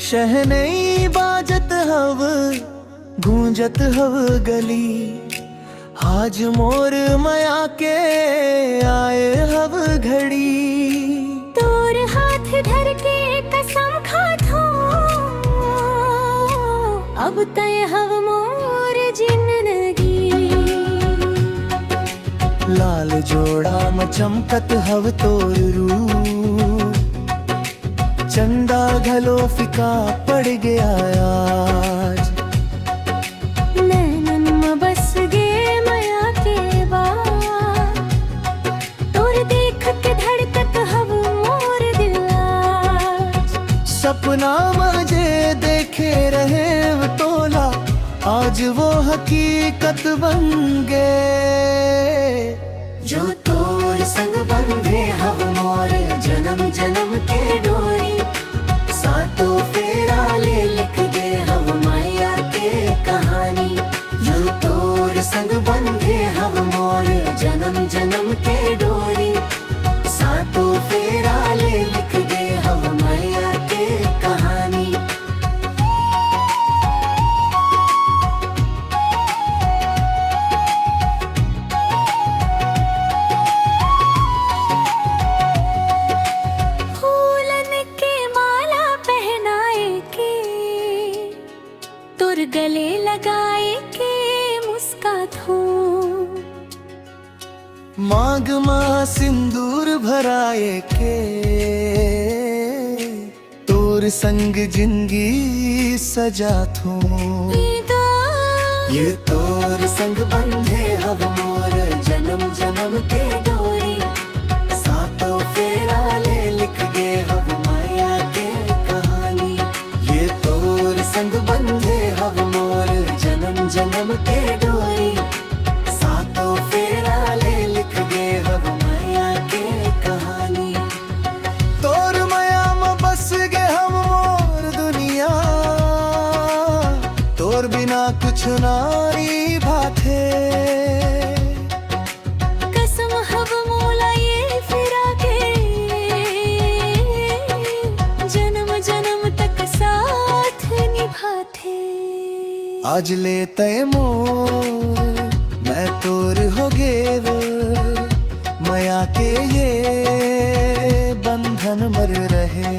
शहनाई बाजत हव गूंजत हव गली, आज मोर मया के आए हव घड़ी। तोर हाथ धर के कसम खाथो, अब तय हव मोर जिंदगी। लाल जोड़ा में चमकत हव तोर रूप, चंदा घलो फिका पड़ गया आज। नैनन में बस गे मया के बाद, तोर देख के धड़कत हव मोर दिल आज। सपना मजे देखे रहे वो तोला, आज वो हकीकत बन गए। जो तोर संग बंधे हव मोर जन्म जन्म के डोरी, सातों फेरा ले लिख दे हव माया के कहानी। जो तोर संग बंधे हव मोर जन्म जन्म के डोरी, सातों फेरा ले लिख दे हव माया के कहानी। गले लगाए के मुस्कात हो, मांग माँ सिंदूर भराए के, तोर संग जिंदगी सजात हो। ये तोर संग बंधे हव मोर जन्म जन्म के डोरी, सातों फेरा ले लिख गे हव माया के कहानी। ये तोर संग बंधे हव मोर जन्म जन्म के डोरी, सातों फेरा ले लिख गे हव माया के कहानी। तोर माया में बस गे हम मोर दुनिया, तोर बिना कुछ नारी भाथे। कसम हव मोला ये फिरा के, जन्म जन्म तक साथ निभाथे। आज ले तय मोर मैं तोर हो गेव, मया के ये बंधन मर रहे।